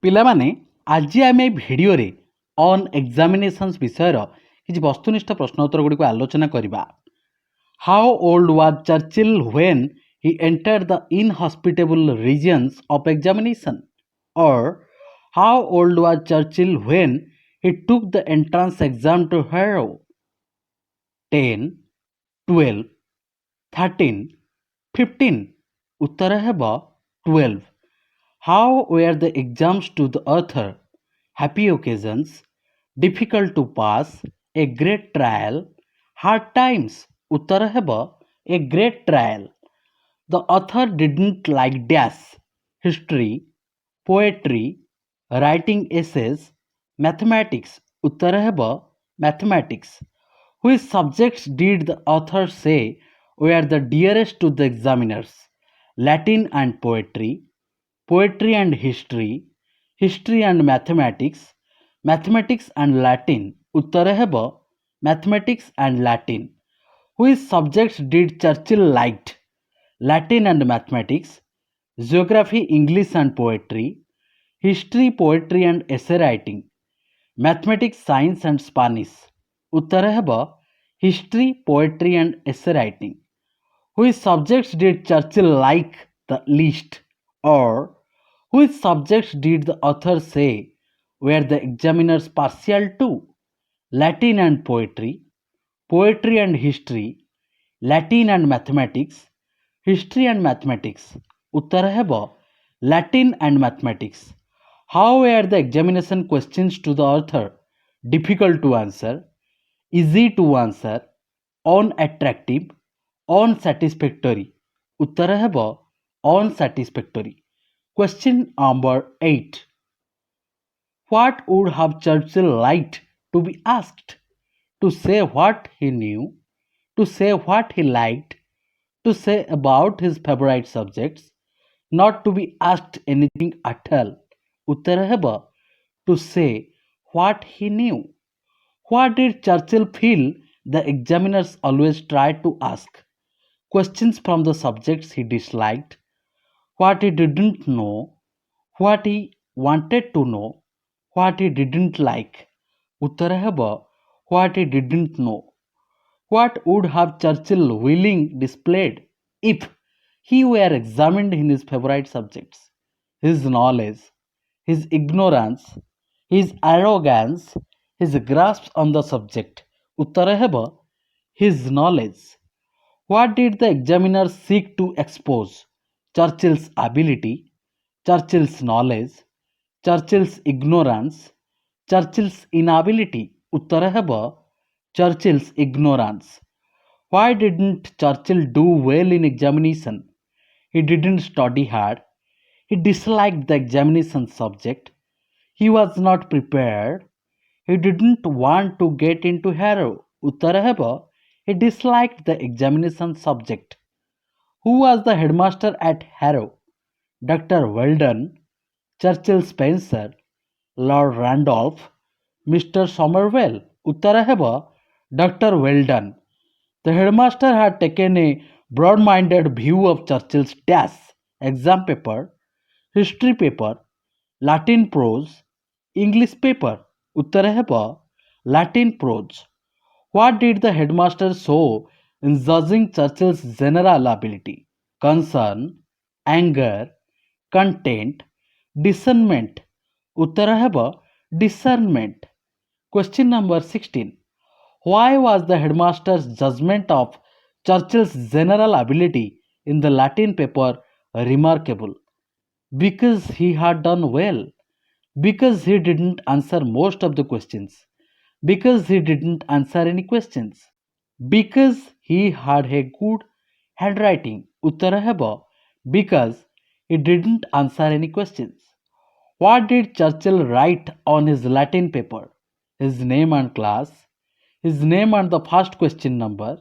ପିଲାମାନେ ଆଜି ଆମେ ଭିଡ଼ିଓରେ ଅନ୍ ଏକ୍ଜାମିନେସନ୍ସ ବିଷୟର କିଛି ବସ୍ତୁନିଷ୍ଠ ପ୍ରଶ୍ନ ଉତ୍ତର ଗୁଡ଼ିକୁ ଆଲୋଚନା କରିବା। How old was Churchill when he entered the inhospitable regions of examination? Or how old was Churchill when he took the entrance exam to Harrow? 10, 12, 13, 15? ଉତ୍ତର ହେବ 12. How were the exams to the author? Happy occasions, difficult to pass, a great trial, hard times? ଉତ୍ତର ହେବ a great trial. The author didn't like dash, history, poetry, writing essays, mathematics. ଉତ୍ତର ହେବ mathematics. Which subjects did the author say were the dearest to the examiners? Latin and poetry, poetry and history, history and mathematics, mathematics and Latin? ଉତ୍ତର ହେବ mathematics and Latin. Which subjects did Churchill liked? Latin and mathematics, geography, English and poetry, history, poetry and essay writing, mathematics, science and Spanish? ଉତ୍ତର ହେବ history, poetry and essay writing. Which subjects did Churchill like the least? Or which subjects did the author say were the examiners partial to? Latin and poetry, poetry and history, Latin and mathematics, history and mathematics? ଉତ୍ତର ହେବ Latin and mathematics. How were the examination questions to the author? Difficult to answer, easy to answer, unattractive, unsatisfactory? ଉତ୍ତର ହେବ unsatisfactory. Question number 8. What would have Churchill liked to be asked? To say what he knew, to say what he liked, to say about his favorite subjects, not to be asked anything at all? ଉତ୍ତର ହେବ to say what he knew. What did Churchill feel the examiners always tried to ask? Questions from the subjects he disliked, what he didn't know, what he wanted to know, what he didn't like? ଉତ୍ତର ହେବ what he didn't know. What would have Churchill willing displayed if he were examined in his favorite subjects? His knowledge, his ignorance, his arrogance, his grasp on the subject? ଉତ୍ତର ହେବ his knowledge. What did the examiners seek to expose? Churchill's ability, Churchill's knowledge, Churchill's ignorance, Churchill's inability? ଉତ୍ତର ହେବ Churchill's ignorance. Why didn't Churchill do well in examination? He didn't study hard. He disliked the examination subject. He was not prepared. He didn't want to get into Harrow. ଉତ୍ତର ହେବ he disliked the examination subject. Who was the headmaster at Harrow? Dr. Weldon, Churchill Spencer, Lord Randolph, Mr. Somervell? ଉତ୍ତର ହେବ Dr. Weldon. The headmaster had taken a broad-minded view of Churchill's dash exam paper, history paper, Latin prose, English paper? ଉତ୍ତର ହେବ Latin prose. What did the headmaster show in judging Churchill's general ability? Concern, anger, content, discernment? ଉତ୍ତର ହେବ discernment. Question number 16. Why was the headmaster's judgment of Churchill's general ability in the Latin paper remarkable? Because he had done well, because he didn't answer most of the questions, because he didn't answer any questions, because he had a good handwriting? ଉତ୍ତର ହେବ because he didn't answer any questions. What did Churchill write on his Latin paper? His name and class, his name and the first question number,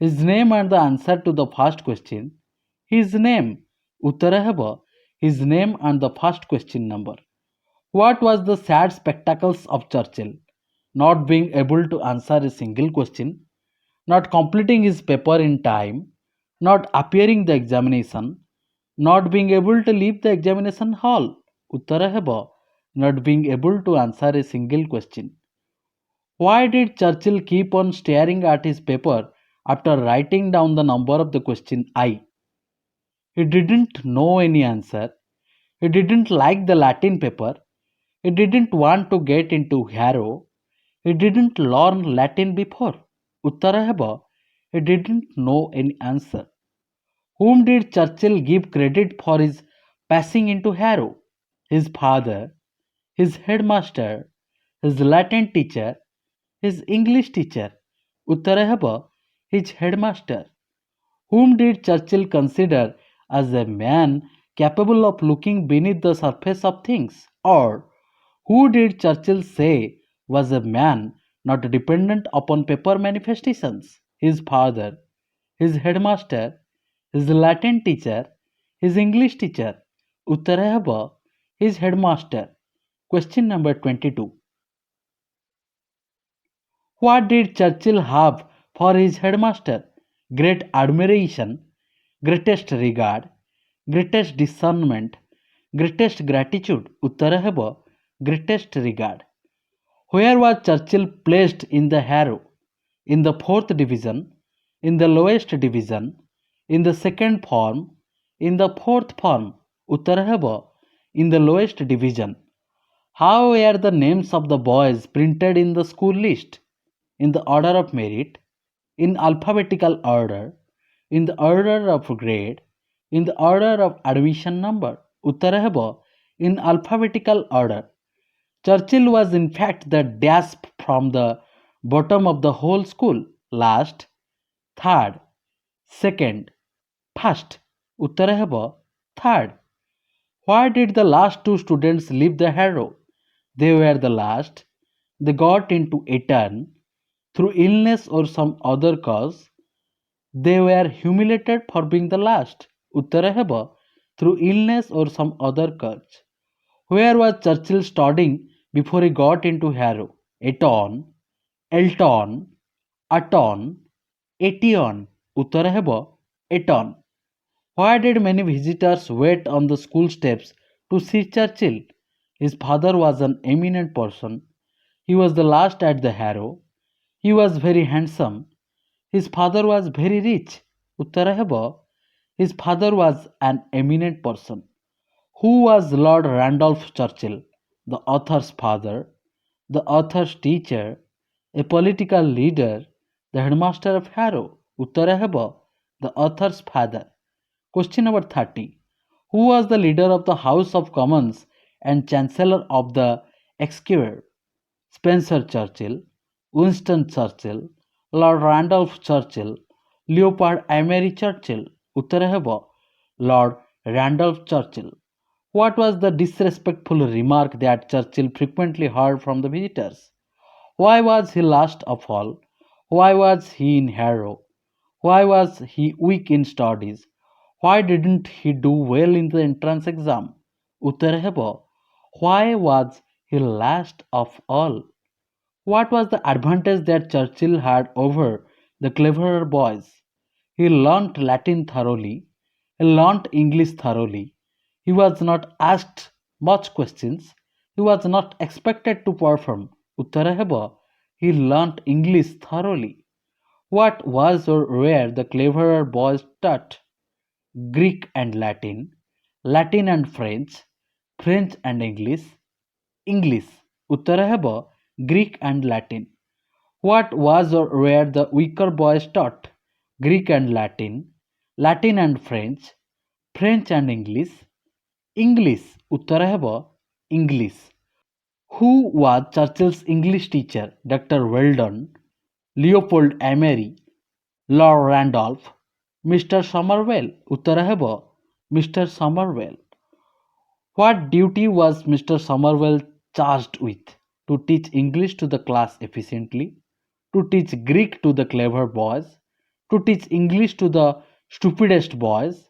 his name and the answer to the first question, his name? ଉତ୍ତର ହେବ his name and the first question number. What was the sad spectacles of Churchill? Not being able to answer a single question, not completing his paper in time, not appearing the examination, not being able to leave the examination hall? ଉତ୍ତର ହେବ not being able to answer a single question. Why did Churchill keep on staring at his paper after writing down the number of the question I? He didn't know any answer. He didn't like the Latin paper. He didn't want to get into Harrow. He didn't learn Latin before. Uttara ହେବ, he didn't know any answer. Whom did Churchill give credit for his passing into Harrow? His father, his headmaster, his Latin teacher, his English teacher. Uttara ହେବ, his headmaster. Whom did Churchill consider as a man capable of looking beneath the surface of things? Or who did Churchill say was a man not dependent upon paper manifestations? His father, his headmaster, his Latin teacher, his English teacher. Uttara ହେବ, his headmaster. Question number 22. What did Churchill have for his headmaster? Great admiration, greatest regard, greatest discernment, greatest gratitude. Uttara ହେବ, greatest regard. Where was Churchill placed in the Harrow? In the 4th division, in the lowest division, in the 2nd form, in the 4th form. Uttara ହେବ, in the lowest division. How were the names of the boys printed in the school list? In the order of merit, in alphabetical order, in the order of grade, in the order of admission number. Uttara ହେବ, in alphabetical order. Churchill was in fact the dash from the bottom of the whole school. Last, third, second, first. Uttara ହେବ, third. Why did the last two students leave the Harrow? They were the last. They got into Eton through illness or some other cause. They were humiliated for being the last. Uttara ହେବ, through illness or some other cause. Where was Churchill studying before he got into Harrow? Eton, Elton, Aton, Eton. Uttara ହେବ, Eton. Why did many visitors wait on the school steps to see Churchill? His father was an eminent person. He was the last at the Harrow. He was very handsome. His father was very rich. Uttara ହେବ, his father was an eminent person. Who was Lord Randolph Churchill? The author's father, the author's teacher, a political leader, the headmaster of Harrow. Uttara ହେବ, the author's father. Question number 30. Who was the leader of the House of Commons and Chancellor of the Exchequer? Spencer Churchill, Winston Churchill, Lord Randolph Churchill, Leopold Amery Churchill. Uttara ହେବ, Lord Randolph Churchill. What was the disrespectful remark that Churchill frequently heard from the visitors? Why was he last of all? Why was he in Harrow? Why was he weak in studies? Why didn't he do well in the entrance exam? Uttara ହେବ, why was he last of all? What was the advantage that Churchill had over the cleverer boys? He learnt Latin thoroughly. He learnt English thoroughly. He was not asked much questions. He was not expected to perform. Uttara ହେବ, he learnt English thoroughly. What was or were the cleverer boys taught? Greek and Latin, Latin and French, French and English, English. Uttara ହେବ, Greek and Latin. What was or were the weaker boys taught? Greek and Latin, Latin and French, French and English, English. Uttara ହେବ, English. Who was Churchill's English teacher? Dr. Weldon, Leopold Amery, Lord Randolph, Mr. Somervell. Uttara ହେବ, Mr. Somervell. What duty was Mr. Somervell charged with? To teach English to the class efficiently, to teach Greek to the clever boys, to teach English to the stupidest boys,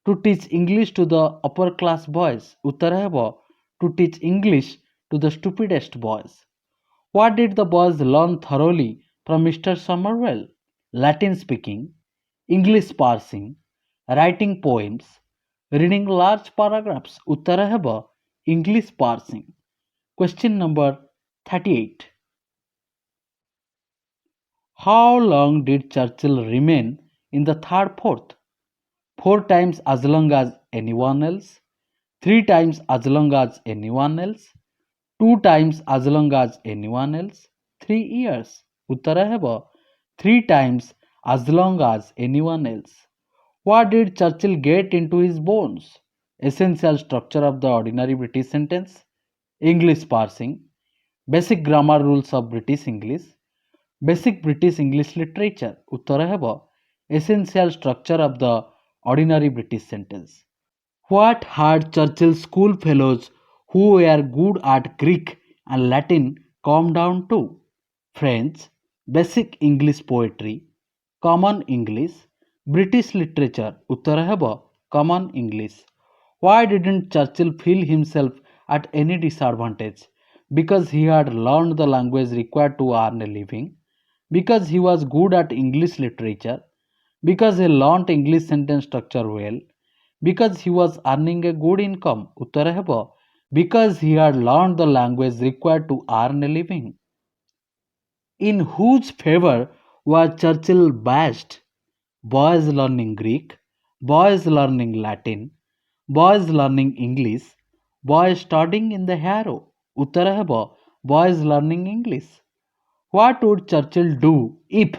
to teach English to the upper class boys. Uttara ହେବ, to teach English to the stupidest boys. What did the boys learn thoroughly from Mr. Somervell? Latin speaking, English parsing, writing poems, reading large paragraphs. Uttara ହେବ, English parsing. Question number 38. How long did Churchill remain in the third fourth? 4 times as long as anyone else, 3 times as long as anyone else, 2 times as long as anyone else, 3 years. Uttara hebo 3 times as long as anyone else. What did Churchill get into his bones? Essential structure of the ordinary British sentence, English parsing, basic grammar rules of British English, basic British English literature. Uttara hebo essential structure of the ordinary British sentence. What had Churchill's schoolfellows who were good at Greek and Latin come down to? French, basic English poetry, common English, British literature. Uttara hebo common English. Why didn't Churchill feel himself at any disadvantage? Because he had learned the language required to earn a living, because he was good at English literature, because he learnt English sentence structure well, because he was earning a good income. Uttara hebo because he had learned the language required to earn a living. In whose favor was Churchill bashed? Boys learning Greek, boys learning Latin, boys learning English, boys studying in the Harrow. Uttara hebo boys learning English. What would Churchill do if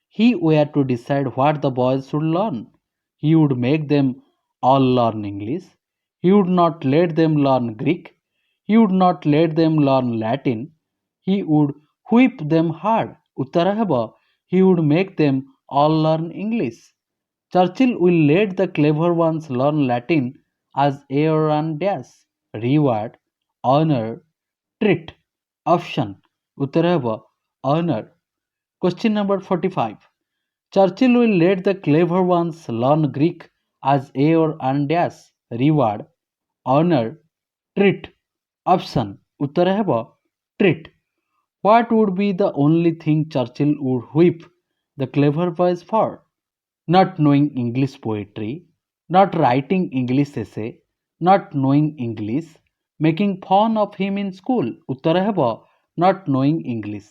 he were to decide what the boys should learn? He would make them all learn English. He would not let them learn Greek. He would not let them learn Latin. He would whip them hard. Uttara hebo he would make them all learn English. Churchill will let the clever ones learn Latin as air and dash, reward, honor, treat, option. Uttara hebo honor. Question number 45. Churchill will let the clever ones learn Greek as air and dash, reward, honor, treat, option. Uttara hebo treat. What would be the only thing Churchill would whip the clever boys for? Not knowing English poetry, not writing English essay, not knowing English, making fun of him in school. Uttara hebo not knowing English.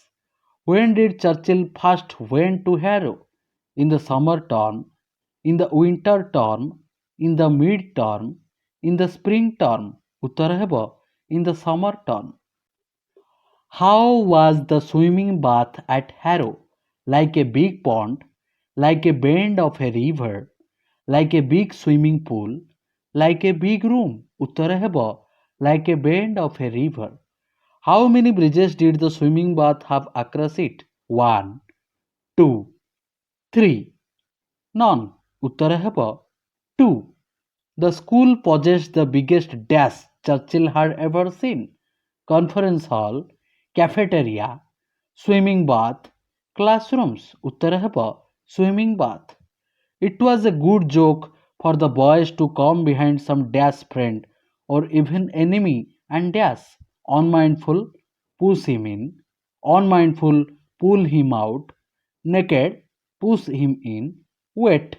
When did Churchill first went to Harrow? In the summer term, in the winter term, in the mid term, in the spring term. Uttara hebo in the summer term. How was the swimming bath at Harrow? Like a big pond, like a bend of a river, like a big swimming pool, like a big room. Uttara hebo like a bend of a river. How many bridges did the swimming bath have across it? 1, 2, 3. None. Uttara hebo 2. The school possessed the biggest dash Churchill had ever seen. Conference hall, cafeteria, swimming bath, classrooms. Uttara hebo swimming bath. It was a good joke for the boys to come behind some dash friend or even enemy and dash. Unmindful, push him in. Unmindful, pull him out. Naked, push him in. Wet,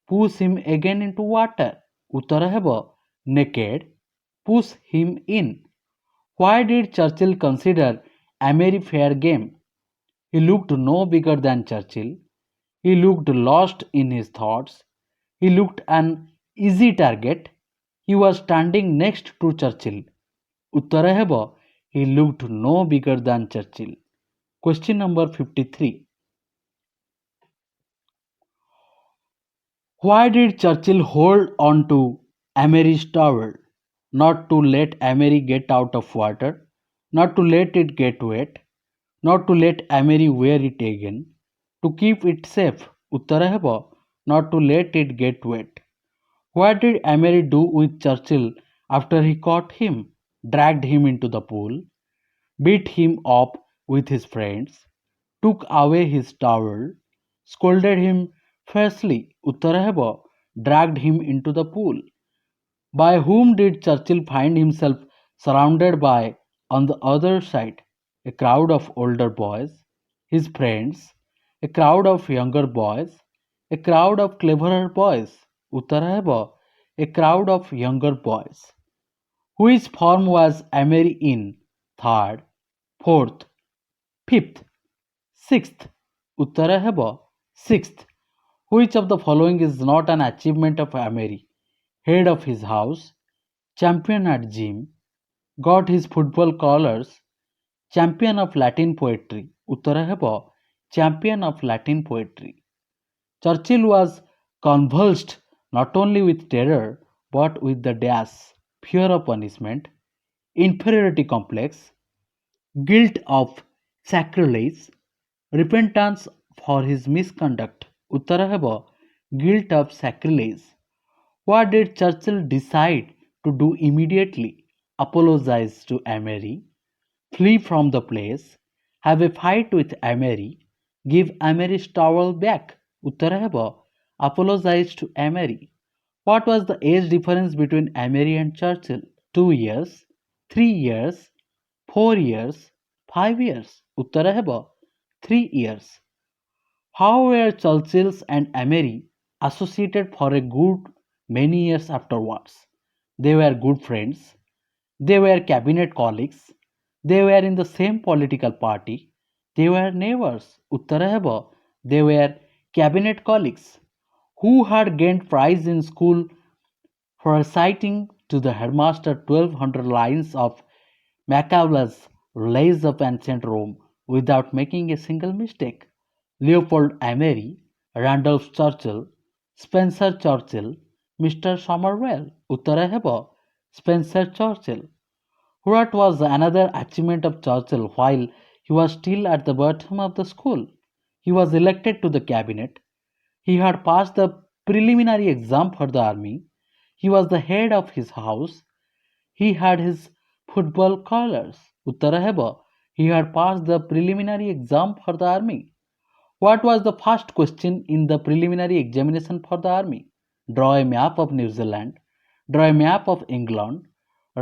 push him again into water. Uttara hebo naked, push him in. Why did Churchill consider Amery fair game? He looked no bigger than Churchill. He looked lost in his thoughts. He looked an easy target. He was standing next to Churchill. Uttara hebo he looked no bigger than Churchill. Question number 53. Why did Churchill hold on to Amery's towel? Not to let Amery get out of water, not to let it get wet, not to let Amery wear it again, to keep it safe. Uttara hebo not to let it get wet. What did Amery do with Churchill after he caught him? Dragged him into the pool, beat him up with his friends, took away his towel, scolded him fiercely. Uttara hebo dragged him into the pool. By whom did Churchill find himself surrounded by on the other side? A crowd of older boys, his friends, a crowd of younger boys, a crowd of cleverer boys. Uttara hebo a crowd of younger boys. Which form was Amery in? third, fourth, fifth, sixth. उत्तर ହେବ sixth. Which of the following is not an achievement of Emery? Head of his house, champion at gym, got his football colours, champion of Latin poetry. उत्तर ହେବ champion of Latin poetry. Churchill was convulsed not only with terror but with the dash, fear of punishment, inferiority complex, guilt of sacrilege, repentance for his misconduct. उत्तर ହେବ guilt of sacrilege. What did Churchill decide to do immediately? Apologize to Emery, flee from the place, have a fight with Emery, give Emery's towel back. उत्तर ହେବ apologize to Emery. What was the age difference between Emery and Churchill? 2 years, 3 years, 4 years, 5 years. उत्तर ହେବ 3 years. How were Churchill and Emery associated for a good many years afterwards? They were good friends. They were cabinet colleagues. They were in the same political party. They were neighbors. उत्तर ହେବ they were cabinet colleagues. Who had gained prize in school for reciting to the headmaster 1200 lines of Machiavelli's Lays of Ancient Rome without making a single mistake? Leopold Emery, Randolph Churchill, Spencer Churchill, Mr. Somerville. उत्तर ହେବ Spencer Churchill. What was another achievement of Churchill while he was still at the bottom of the school? He was elected to the cabinet. He had passed the preliminary exam for the army. He was the head of his house. He had his football colours. उत्तर ହେବ he had passed the preliminary exam for the army. What was the first question in the preliminary examination for the army? Draw a map of New Zealand. Draw a map of England.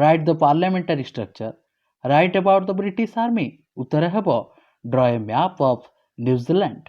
Write the parliamentary structure. Write about the British Army. उत्तर ହେବ draw a map of New Zealand.